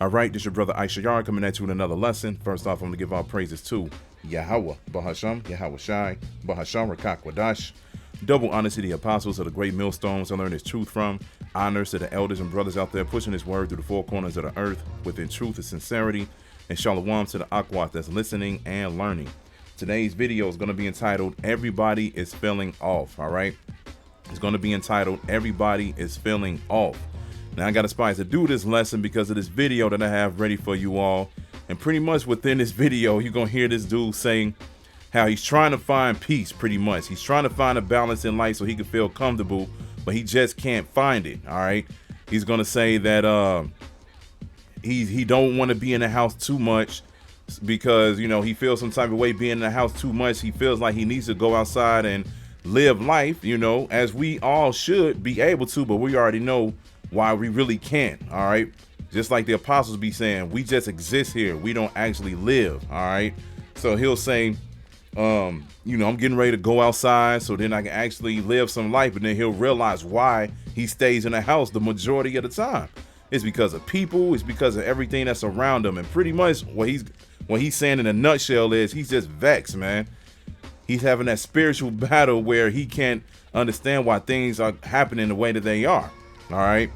All right, this is your brother Issachar coming at you with another lesson. First off, I'm going to give all praises to Yahweh, Bahasham, Yahweh Shai, Bahasham, Rachaa, Quadash. Double honors to the apostles of the great millstones I learned this truth from. Honors to the elders and brothers out there pushing this word through the four corners of the earth within truth and sincerity. And shalom to the Akwat that's listening and learning. Today's video is going to be entitled, Everybody is Feeling Off, all right? It's going to be entitled, Everybody is Feeling Off. Now, I got aspired to do this lesson because of this video that I have ready for you all. And pretty much within this video, you're going to hear this dude saying how he's trying to find peace, pretty much. He's trying to find a balance in life so he can feel comfortable, but he just can't find it, all right? He's going to say that he don't want to be in the house too much because, you know, he feels some type of way being in the house too much. He feels like he needs to go outside and live life, you know, as we all should be able to, but we already know why we really can't, all right? Just like the apostles be saying, we just exist here. We don't actually live, all right? So he'll say, you know, I'm getting ready to go outside so then I can actually live some life, but then he'll realize why he stays in the house the majority of the time. It's because of people, it's because of everything that's around him, and pretty much what he's saying in a nutshell is he's just vexed, man. He's having that spiritual battle where he can't understand why things are happening the way that they are, all right?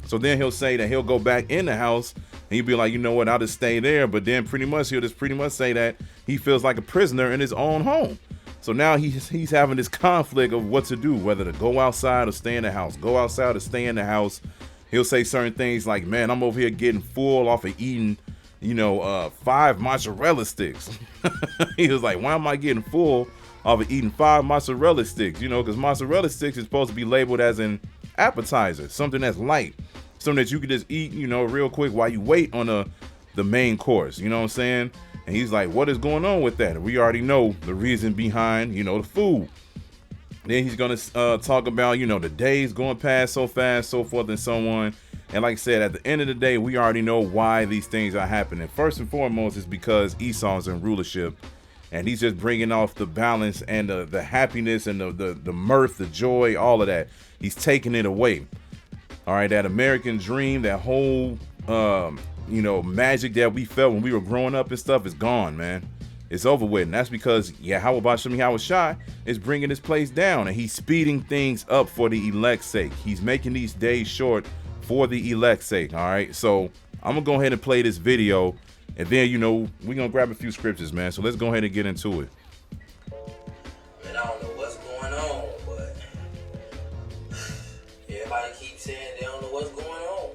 So then he'll say that he'll go back in the house and he'll be like, you know what, I'll just stay there. But then he'll just pretty much say that he feels like a prisoner in his own home. So now he's having this conflict of what to do, whether to go outside or stay in the house, go outside or stay in the house. He'll say certain things like, man, I'm over here getting full off of eating, you know, 5 mozzarella sticks. He was like, why am I getting full off of eating 5 mozzarella sticks? You know, because mozzarella sticks is supposed to be labeled as an appetizer, something that's light, something that you can just eat, you know, real quick while you wait on the main course, you know what I'm saying? And he's like, what is going on with that? And we already know the reason behind, you know, the food. Then he's going to talk about, you know, the days going past so fast, so forth and so on. And like I said, at the end of the day, we already know why these things are happening. First and foremost is because Esau's in rulership, and he's just bringing off the balance and the happiness and the mirth, the joy, all of that. He's taking it away. All right, that American dream, that whole, you know, magic that we felt when we were growing up and stuff is gone, man. It's over with. And that's because Yahweh Shai is bringing this place down, and he's speeding things up for the elect's sake. He's making these days short for the elect's sake. All right, so I'm gonna go ahead and play this video, and then, you know, we're gonna grab a few scriptures, man. So let's go ahead and get into it. Man, I don't know what's going on, but everybody keeps saying they don't know what's going on.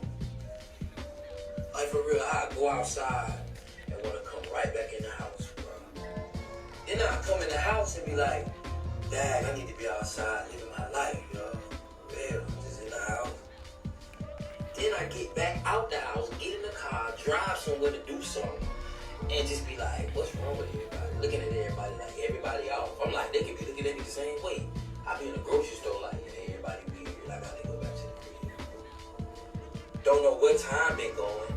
Like, for real, I go outside and want to come right back in the house, bro. Then I come in the house and be like, dang, I need to be outside living my life, yo. Real, I'm just in the house. Then I get back out the house, get in the car, drive somewhere to do something, and just be like, what's wrong with everybody? Looking at everybody like everybody off. I'm like, they could be looking at me the same way. I be in the grocery store like, yeah, everybody weird. I gotta go back to the crib. Don't know what time been going.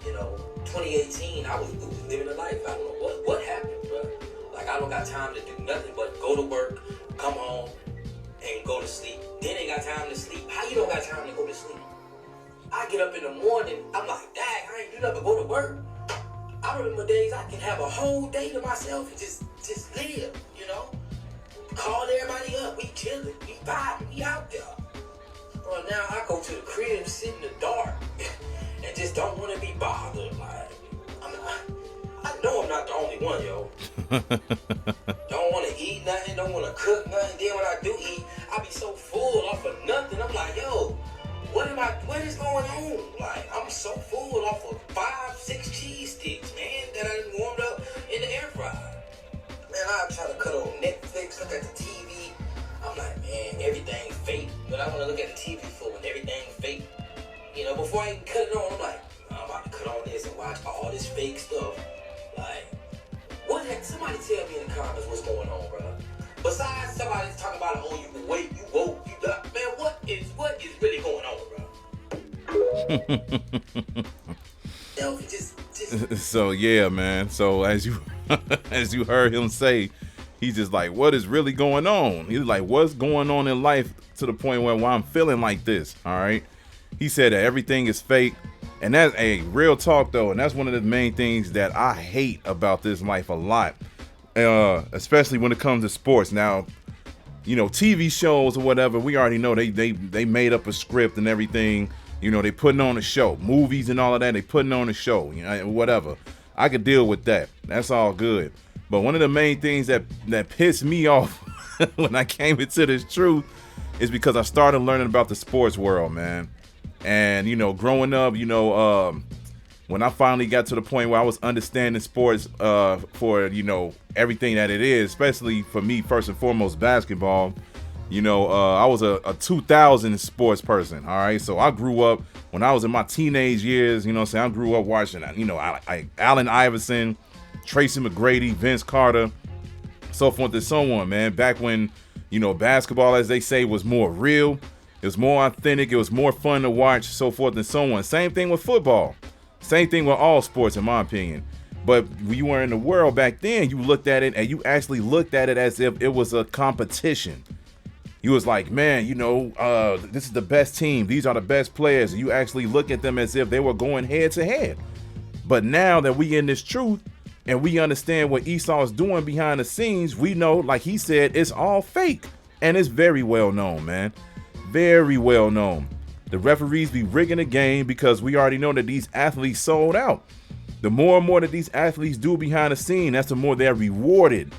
You know, 2018, I was living a life. I don't know what happened, bro. Like, I don't got time to do nothing but go to work, come home, and go to sleep. Then ain't got time to sleep. How you don't got time to go to sleep? I get up in the morning, I'm like, dang, I ain't do nothing but go to work. I remember days I can have a whole day to myself and just live, you know? Call everybody up, we chilling, we vibing, we out there. Well, now I go to the crib, sit in the dark, and just don't want to be bothered. Like, I know I'm not the only one, yo. Don't want to eat nothing, don't want to cook nothing. Then when I do eat, I be so full off of nothing. I'm like, yo, what is going on? Like, I'm so full off of 5-6 cheese sticks, man, that I done warmed up in the air fryer. Man, I try to cut on Netflix, look at the TV. I'm like, man, everything's fake. But I want to look at the TV for when everything's fake. You know, before I even cut it on, I'm like, I'm about to cut on this and watch all this fake stuff. Like, somebody tell me in the comments what's going on, bro. Besides somebody talking about, oh, you wait, you woke, you got, man, what is really going on, bro? Yo, just. So yeah, man. So as you heard him say, he's just like, what is really going on? He's like, what's going on in life to the point where I'm feeling like this? All right. He said that everything is fake And that's a real talk though, and that's one of the main things that I hate about this life a lot, especially when it comes to sports. Now, you know, TV shows or whatever, we already know they made up a script and everything. You know, they putting on a show, movies and all of that. They putting on a show, you know, whatever. I could deal with that. That's all good. But one of the main things that pissed me off when I came into this truth is because I started learning about the sports world, man. And, you know, growing up, you know, when I finally got to the point where I was understanding sports for, you know, everything that it is, especially for me, first and foremost, basketball, you know, I was a 2000 sports person. All right. So I grew up when I was in my teenage years, you know what I'm saying? I grew up watching, you know, Allen Iverson, Tracy McGrady, Vince Carter, so forth and so on, man. Back when, you know, basketball, as they say, was more real. It was more authentic. It was more fun to watch, so forth and so on. Same thing with football. Same thing with all sports, in my opinion. But when you were in the world back then, you looked at it and you actually looked at it as if it was a competition. You was like, man, you know, this is the best team. These are the best players. And you actually look at them as if they were going head to head. But now that we in this truth and we understand what Esau is doing behind the scenes, we know, like he said, it's all fake. And it's very well known, man. Very well known. The referees be rigging the game because we already know that these athletes sold out. The more and more that these athletes do behind the scene, that's the more they're rewarded.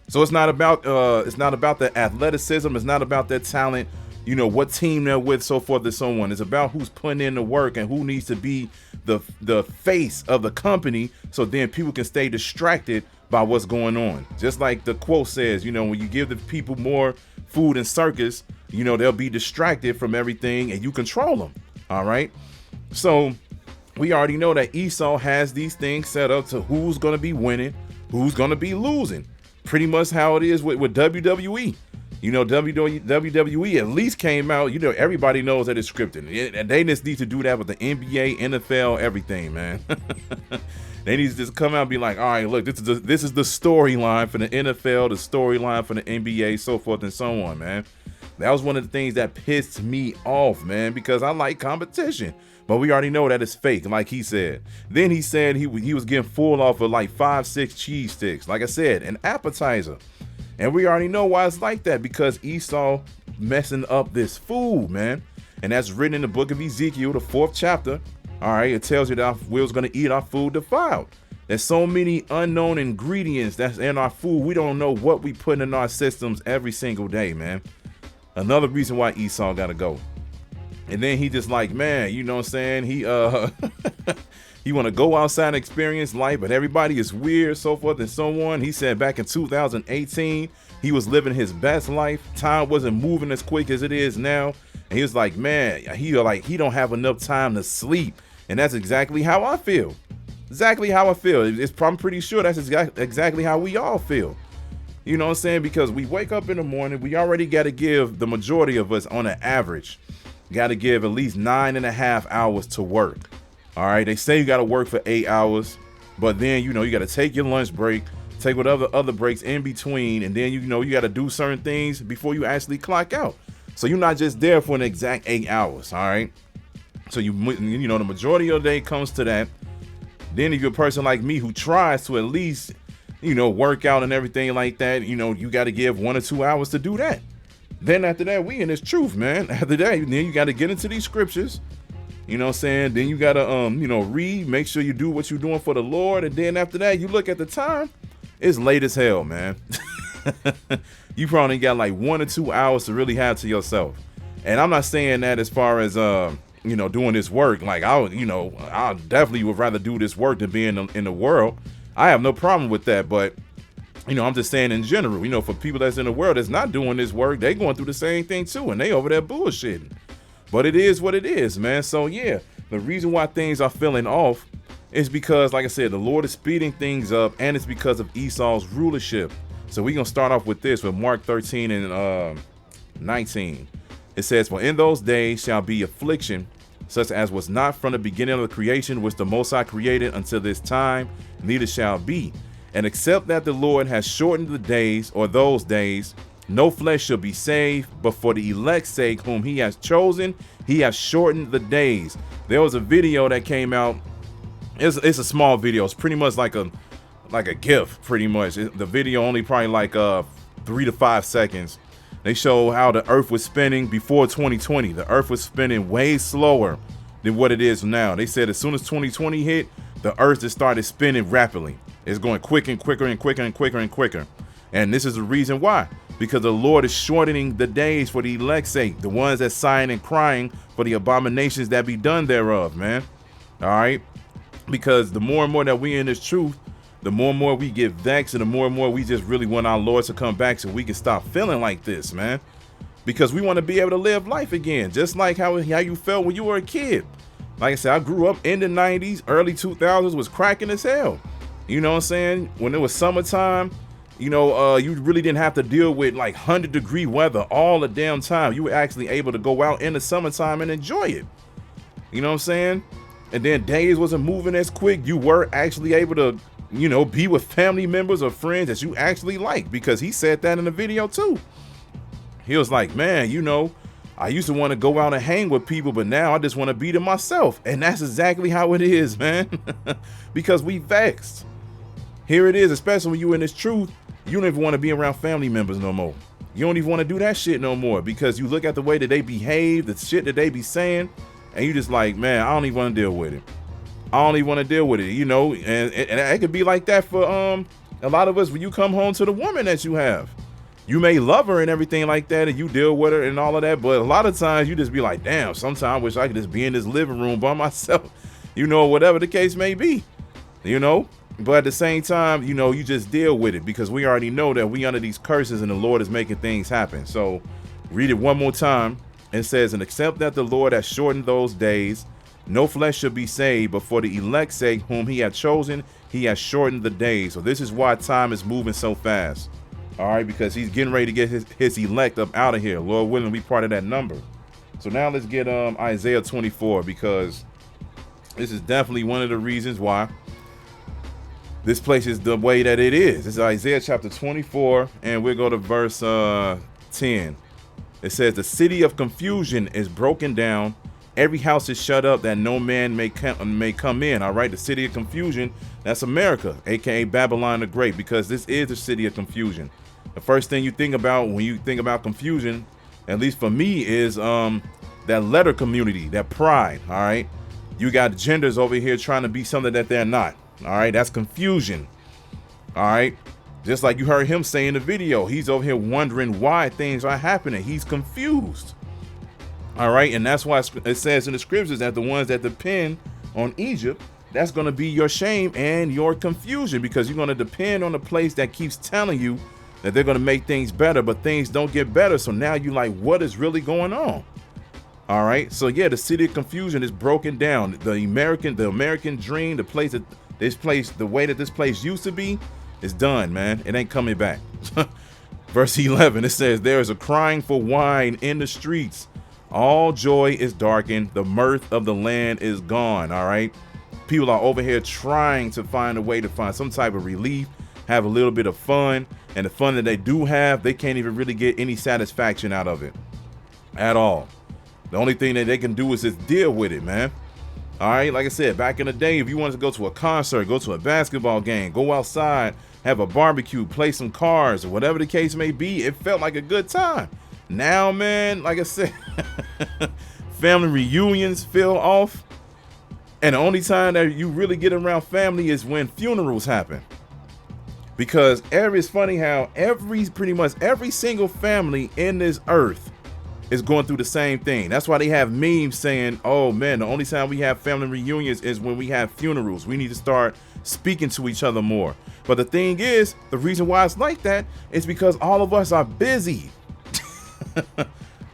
So it's not about the athleticism. It's not about their talent, you know, what team they're with, so forth and so on. It's about who's putting in the work and who needs to be the face of the company, so then people can stay distracted by what's going on. Just like the quote says, you know, when you give the people more food and circus, you know, they'll be distracted from everything and you control them. All right. So we already know that Esau has these things set up to who's going to be winning, who's going to be losing. Pretty much how it is with WWE. You know, WWE at least came out, you know, everybody knows that it's scripted. And they just need to do that with the NBA, NFL, everything, man. They need to just come out and be like, all right, look, this is the storyline for the NFL, the storyline for the NBA, so forth and so on, man. That was one of the things that pissed me off, man, because I like competition. But we already know that it's fake, like he said. Then he said he was getting full off of like 5-6 cheese sticks. Like I said, an appetizer. And we already know why it's like that, because Esau messing up this food, man. And that's written in the book of Ezekiel, the 4th chapter. All right, it tells you that we was going to eat our food defiled. There's so many unknown ingredients that's in our food. We don't know what we put in our systems every single day, man. Another reason why Esau got to go. And then he just like, man, you know what I'm saying? He he want to go outside and experience life, but everybody is weird, so forth and so on. He said back in 2018, he was living his best life. Time wasn't moving as quick as it is now. And he was like, man, he don't have enough time to sleep. And that's exactly how I feel. Exactly how I feel. I'm pretty sure that's exactly how we all feel. You know what I'm saying? Because we wake up in the morning, we already got to give, the majority of us on an average, got to give at least 9.5 hours to work. All right. They say you got to work for 8 hours, but then, you know, you got to take your lunch break, take whatever other breaks in between. And then, you know, you got to do certain things before you actually clock out. So you're not just there for an exact 8 hours. All right. So, you know, the majority of the day comes to that. Then if you're a person like me who tries to at least, you know, work out and everything like that, you know, you got to give 1 or 2 hours to do that. Then after that, we in this truth, man. After that, then you got to get into these scriptures. You know what I'm saying? Then you got to, you know, read, make sure you do what you're doing for the Lord. And then after that, you look at the time, it's late as hell, man. You probably got like 1 or 2 hours to really have to yourself. And I'm not saying that as far as, you know, doing this work. Like, I definitely would rather do this work than be in the world. I have no problem with that. But, you know, I'm just saying in general, you know, for people that's in the world that's not doing this work, they going through the same thing too. And they over there bullshitting. But it is what it is, man. So, yeah, the reason why things are feeling off is because, like I said, the Lord is speeding things up, and it's because of Esau's rulership. So we're going to start off with this, with Mark 13 and 19. It says, for in those days shall be affliction, such as was not from the beginning of the creation, which the Most High created until this time, neither shall be. And except that the Lord has shortened the days, or those days, No flesh shall be saved, but for the elect's sake, whom he has chosen, he has shortened the days. There was a video that came out. It's a small video. It's pretty much like a GIF, pretty much. The video only probably like 3 to 5 seconds. They show how the earth was spinning before 2020. The earth was spinning way slower than what it is now. They said as soon as 2020 hit, the earth just started spinning rapidly. It's going quicker and quicker and quicker and quicker and quicker. And this is the reason why. Because the Lord is shortening the days for the elect's sake, the ones that sighing and crying for the abominations that be done thereof, man. All right. Because the more and more that we in this truth, the more and more we get vexed, and the more and more we just really want our Lord to come back so we can stop feeling like this, man. Because we want to be able to live life again, just like how you felt when you were a kid. Like I said, I grew up in the 90s, early 2000s was cracking as hell. You know what I'm saying? When it was summertime, you know, you really didn't have to deal with like 100-degree weather all the damn time. You were actually able to go out in the summertime and enjoy it. You know what I'm saying? And then days wasn't moving as quick. You were actually able to, you know, be with family members or friends that you actually like, because he said that in the video too. He was like, man, you know, I used to want to go out and hang with people, but now I just want to be to myself. And that's exactly how it is, man. Because we vexed. Here it is, especially when you in this truth, you don't even want to be around family members no more. You don't even want to do that shit no more, because you look at the way that they behave, the shit that they be saying, and you just like, man, I don't even want to deal with it. I don't even want to deal with it, you know, and it could be like that for a lot of us when you come home to the woman that you have. You may love her and everything like that, and you deal with her and all of that, but a lot of times you just be like, damn, sometimes I wish I could just be in this living room by myself, you know, whatever the case may be, you know. But at the same time, you know, you just deal with it, because we already know that we under these curses and the Lord is making things happen. So read it one more time. It says, and except that the Lord has shortened those days, no flesh shall be saved, but for the elect's sake, whom he had chosen, he has shortened the days. So this is why time is moving so fast. All right, because he's getting ready to get his elect up out of here. Lord willing, we part of that number. So now let's get Isaiah 24, because this is definitely one of the reasons why this place is the way that it is. This is Isaiah chapter 24, and we'll go to verse 10. It says, the city of confusion is broken down. Every house is shut up that no man may come in. All right, the city of confusion, that's America, aka Babylon the Great, because this is the city of confusion. The first thing you think about when you think about confusion, at least for me, is that letter community, that pride. All right, you got genders over here trying to be something that they're not. All right, that's confusion. All right, just like you heard him say in the video, he's over here wondering why things are happening. He's confused. All right, and that's why it says in the scriptures that the ones that depend on Egypt, that's going to be your shame and your confusion, because you're going to depend on a place that keeps telling you that they're going to make things better, but things don't get better. So now you like, what is really going on? All right, so yeah, the city of confusion is broken down. The American dream, the way that this place used to be, is done, man. It ain't coming back. Verse 11, it says, there is a crying for wine in the streets. All joy is darkened. The mirth of the land is gone. All right. People are over here trying to find a way to find some type of relief, have a little bit of fun. And the fun that they do have, they can't even really get any satisfaction out of it at all. The only thing that they can do is just deal with it, man. All right. Like I said, back in the day, if you wanted to go to a concert, go to a basketball game, go outside, have a barbecue, play some cards, or whatever the case may be, it felt like a good time. Now, man, like I said, family reunions feel off. And the only time that you really get around family is when funerals happen. Because it's funny how pretty much every single family in this earth is going through the same thing. That's why they have memes saying, oh man, the only time we have family reunions is when we have funerals. We need to start speaking to each other more. But the thing is, the reason why it's like that is because all of us are busy.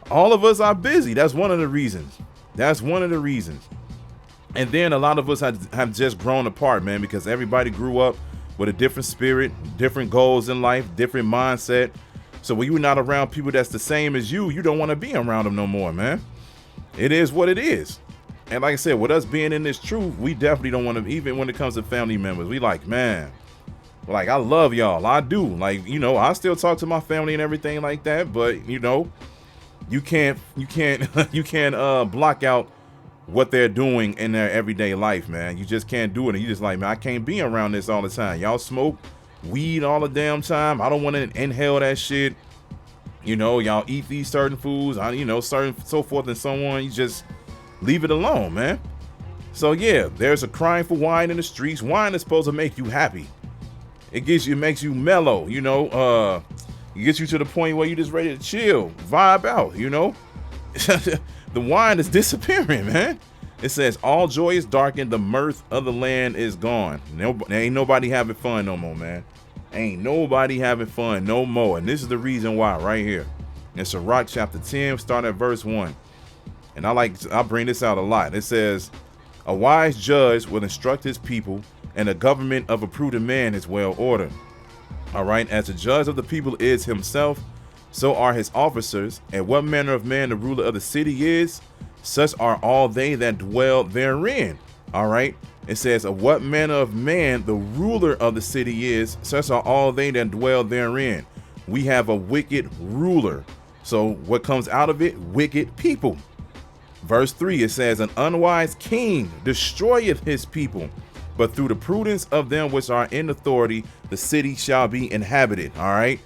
All of us are busy. That's one of the reasons. And then a lot of us have just grown apart, man, because everybody grew up with a different spirit, different goals in life, different mindset. So when you're not around people that's the same as you, you don't want to be around them no more, man. It is what it is. And like I said, with us being in this truth, we definitely don't want to, even when it comes to family members, we like, man, Like, I love y'all. I do. Like, you know, I still talk to my family and everything like that. But, you know, you can't block out what they're doing in their everyday life, man. You just can't do it. And you just like, man, I can't be around this all the time. Y'all smoke weed all the damn time. I don't want to inhale that shit. You know, y'all eat these certain foods, you know, certain so forth and so on. You just leave it alone, man. So yeah, there's a crying for wine in the streets. Wine is supposed to make you happy. It makes you mellow, you know. It gets you to the point where you just ready to chill, vibe out, you know. The wine is disappearing, man. It says all joy is darkened, the mirth of the land is gone. Ain't nobody having fun no more, man. Ain't nobody having fun no more. And this is the reason why right here. In Sirach chapter 10, starting at verse 1. And I bring this out a lot. It says, a wise judge will instruct his people, and the government of a prudent man is well ordered. All right, as the judge of the people is himself, so are his officers. And what manner of man the ruler of the city is, such are all they that dwell therein. All right. It says, of what manner of man the ruler of the city is, such are all they that dwell therein. We have a wicked ruler. So what comes out of it? Wicked people. Verse 3, it says, an unwise king destroyeth his people, but through the prudence of them which are in authority, the city shall be inhabited. All right.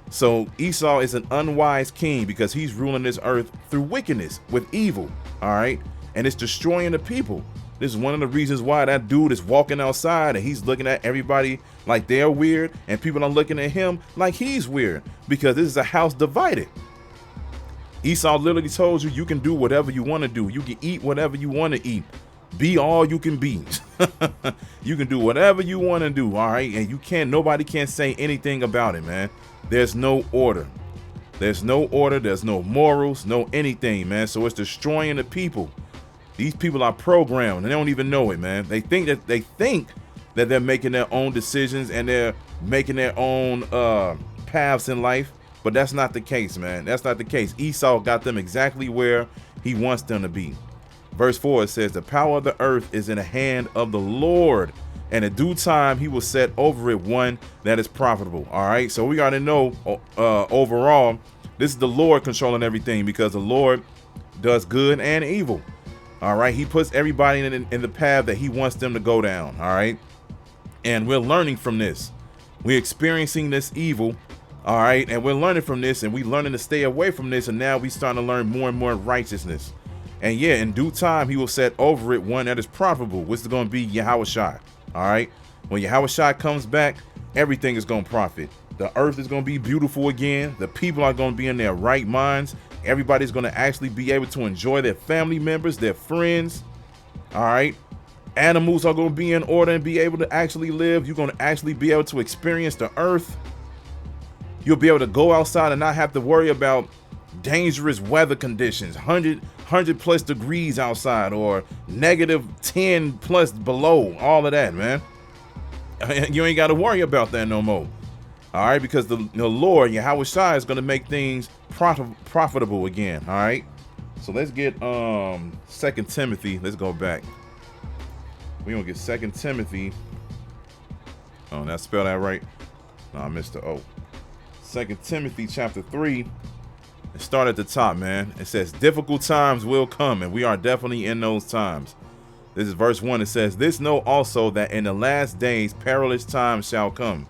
So Esau is an unwise king because he's ruling this earth through wickedness, with evil. All right. And it's destroying the people. This is one of the reasons why that dude is walking outside and he's looking at everybody like they're weird, and people are looking at him like he's weird, because this is a house divided. Esau literally told you can do whatever you want to do. You can eat whatever you want to eat. Be all you can be. You can do whatever you want to do. All right. And nobody can say anything about it, man. There's no order. There's no order. There's no morals, no anything, man. So it's destroying the people. These people are programmed and they don't even know it, man. They think that they're making their own decisions and they're making their own paths in life. But that's not the case, man. That's not the case. Esau got them exactly where he wants them to be. Verse 4, it says, the power of the earth is in the hand of the Lord, and in due time he will set over it one that is profitable. All right. So we got to know overall, this is the Lord controlling everything, because the Lord does good and evil. All right. He puts everybody in the path that he wants them to go down. All right. And we're learning from this. We're experiencing this evil. All right. And we're learning from this, and we're learning to stay away from this. And now we're starting to learn more and more righteousness. And yeah, in due time, he will set over it one that is profitable, which is going to be Yahushua. All right. When Yahushua comes back, everything is going to profit. The earth is going to be beautiful again. The people are going to be in their right minds. Everybody's going to actually be able to enjoy their family members, their friends. All right. Animals are going to be in order and be able to actually live. You're going to actually be able to experience the earth. You'll be able to go outside and not have to worry about dangerous weather conditions, 100 plus degrees outside, or negative 10 plus below, all of that, man. You ain't got to worry about that no more. All right, because the Lord, Yahushua, is going to make things profitable again. All right. So let's get 2 Timothy. Let's go back. We're going to get 2 Timothy. Oh, did I spell that right? No, I missed the O. 2 Timothy chapter 3. Start at the top, man. It says difficult times will come, and we are definitely in those times. This is verse 1. It says, this know also that in the last days perilous times shall come.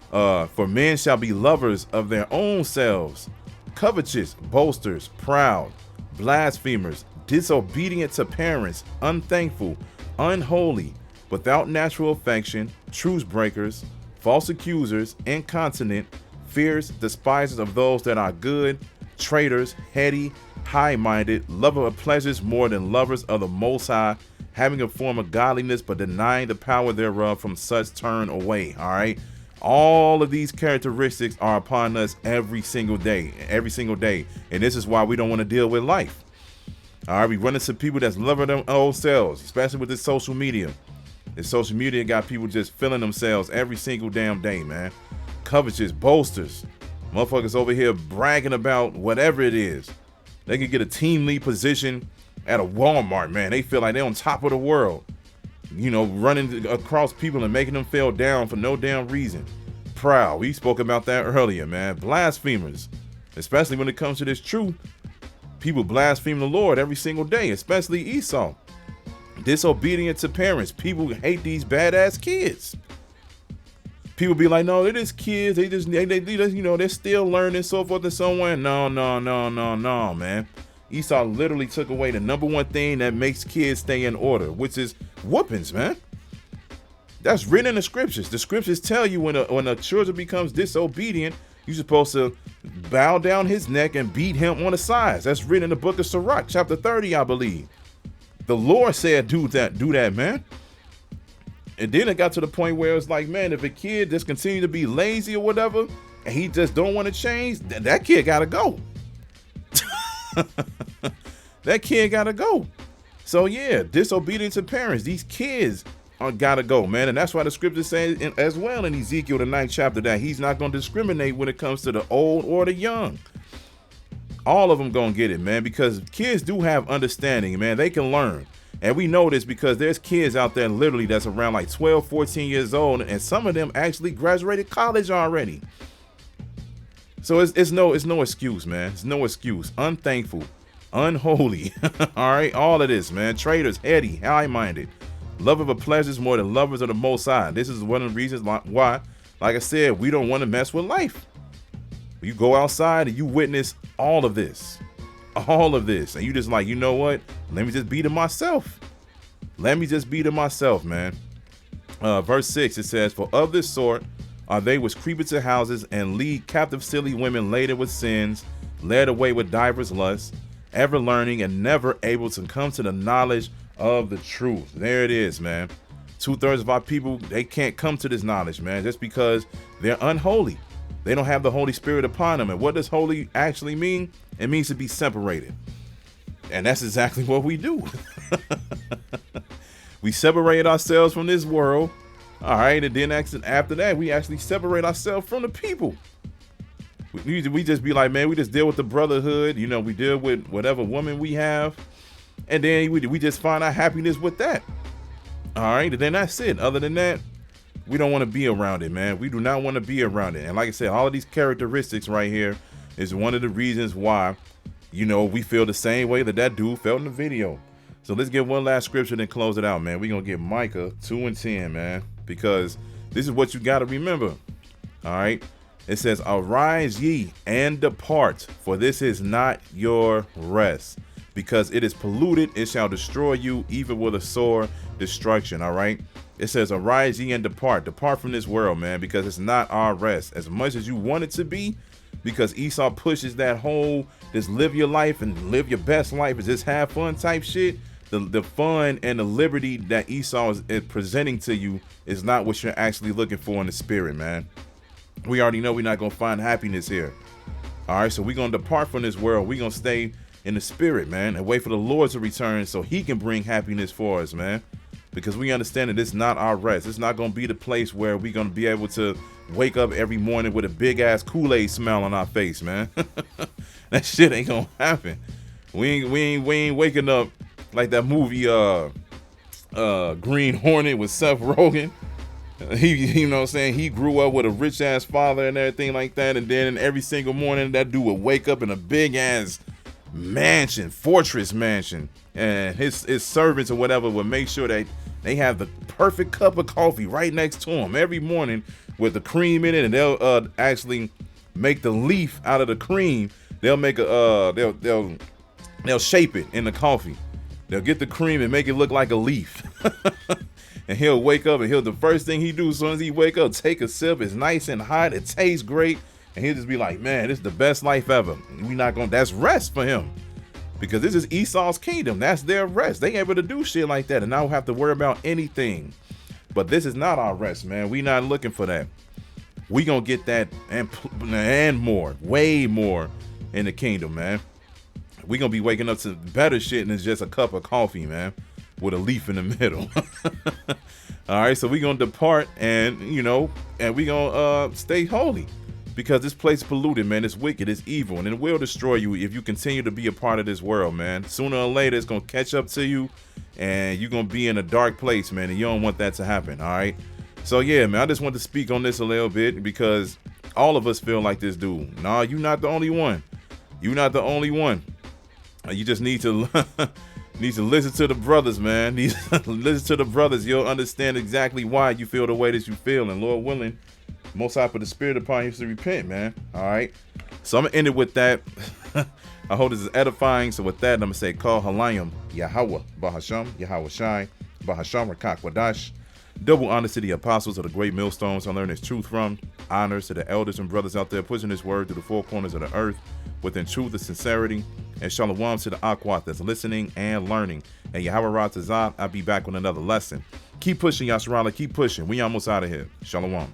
For men shall be lovers of their own selves, covetous, boasters, proud, blasphemers, disobedient to parents, unthankful, unholy, without natural affection, truce breakers, false accusers, incontinent, fierce, despisers of those that are good, traitors, heady, high-minded, lover of pleasures more than lovers of the Most High, having a form of godliness but denying the power thereof, from such turn away. All right. All of these characteristics are upon us every single day. And this is why we don't want to deal with life. All right. We run into people that's loving their own selves, especially with this social media. This social media got people just feeling themselves every single damn day, man. Covetous, boasters. Motherfuckers over here bragging about whatever it is. They could get a team lead position at a Walmart, man. They feel like they're on top of the world. you know, running across people and making them feel down for no damn reason. Proud. We spoke about that earlier, man. Blasphemers, especially when it comes to this truth. People blaspheme the Lord every single day, especially Esau. Disobedient to parents. People hate these badass kids. People be like, no, they're just kids. They just, you know, they're still learning, so forth and so on. No, man. Esau literally took away the number one thing that makes kids stay in order, which is whoopings, man. That's written in the scriptures. The scriptures tell you when a children becomes disobedient, you're supposed to bow down his neck and beat him on the sides. That's written in the book of Sirach, chapter 30, I believe. The Lord said, do that, man. And then it got to the point where it's like, man, if a kid just continue to be lazy or whatever, and he just don't want to change, that kid gotta go. That kid gotta go. So yeah, disobedience to parents. These kids gotta go, man. And that's why the scripture says as well in Ezekiel, the 9th chapter, that he's not going to discriminate when it comes to the old or the young. All of them gonna get it, man, because kids do have understanding, man. They can learn. And we know this because there's kids out there literally that's around like 12, 14 years old, and some of them actually graduated college already. So it's no excuse, man. It's no excuse. Unthankful, unholy. All right, all of this, man. Traitors, heady, high-minded, lovers of pleasures more than lovers of the Most High. This is one of the reasons why, like I said, we don't want to mess with life. You go outside and you witness all of this, and you just like, you know what? Let me just be to myself. Man. Verse 6, it says, for of this sort are they which creep into houses and lead captive silly women laden with sins, led away with divers lusts, ever learning and never able to come to the knowledge of the truth. There it is, man. 2/3 of our people, they can't come to this knowledge, man, just because they're unholy. They don't have the Holy Spirit upon them. And what does holy actually mean? It means to be separated. And that's exactly what we do. We separate ourselves from this world. All right. And then after that, we actually separate ourselves from the people. We just be like, man, we just deal with the brotherhood. You know, we deal with whatever woman we have. And then we just find our happiness with that. All right. And then that's it. Other than that, we don't want to be around it, man. We do not want to be around it. And like I said, all of these characteristics right here is one of the reasons why, you know, we feel the same way that dude felt in the video. So let's get one last scripture and close it out, man. We're going to get Micah 2:10, man, because this is what you got to remember. All right. It says, arise ye and depart, for this is not your rest. Because it is polluted, it shall destroy you, even with a sore destruction. All right. It says, arise ye and depart from this world, man, because it's not our rest. As much as you want it to be, because Esau pushes that whole, just live your life and live your best life, is just have fun type shit. The fun and the liberty that Esau is presenting to you is not what you're actually looking for in the spirit, man. We already know we're not going to find happiness here. All right, so we're going to depart from this world. We're going to stay in the spirit, man, and wait for the Lord to return so he can bring happiness for us, man. Because we understand that it's not our rest. It's not going to be the place where we're going to be able to wake up every morning with a big ass Kool-Aid smile on our face, man. That shit ain't going to happen. We ain't waking up like that movie Green Hornet with Seth Rogen. You know what I'm saying? He grew up with a rich ass father and everything like that. And then every single morning that dude would wake up in a big ass mansion, fortress mansion. And his servants or whatever would make sure that they have the perfect cup of coffee right next to him every morning with the cream in it. And they'll actually make the leaf out of the cream. They'll make they'll shape it in the coffee. They'll get the cream and make it look like a leaf. And he'll wake up and the first thing he do as soon as he wake up, take a sip. It's nice and hot. It tastes great. And he'll just be like, man, this is the best life ever. That's rest for him. Because this is Esau's kingdom. That's their rest. They able to do shit like that and not have to worry about anything. But this is not our rest, man. We not looking for that. We gonna get that and more, way more in the kingdom, man. We gonna be waking up to better shit than just a cup of coffee, man, with a leaf in the middle. All right, so we gonna depart and we gonna stay holy. Because this place is polluted, man. It's wicked, it's evil, and it will destroy you if you continue to be a part of this world, man. Sooner or later, it's going to catch up to you, and you're going to be in a dark place, man, and you don't want that to happen, all right? So, yeah, man, I just want to speak on this a little bit because all of us feel like this dude. Nah, you're not the only one. You're not the only one. You just need to listen to the brothers, man. Listen to the brothers. You'll understand exactly why you feel the way that you feel. And Lord willing, Most High put the spirit upon you to repent, man. All right. So I'm going to end it with that. I hope this is edifying. So with that, I'm going to say, Call Halayim, Yahweh, Bahasham, Yahweh Shai, Bahasham, Rachaa Quadash. Double honor to the apostles of the great millstones I learned this truth from. Honors to the elders and brothers out there pushing this word to the four corners of the earth within truth and sincerity. And shalom to the Akwat that's listening and learning. And Yahweh Ratazah, I'll be back with another lesson. Keep pushing, Yasharala. Keep pushing. We almost out of here. Shalom.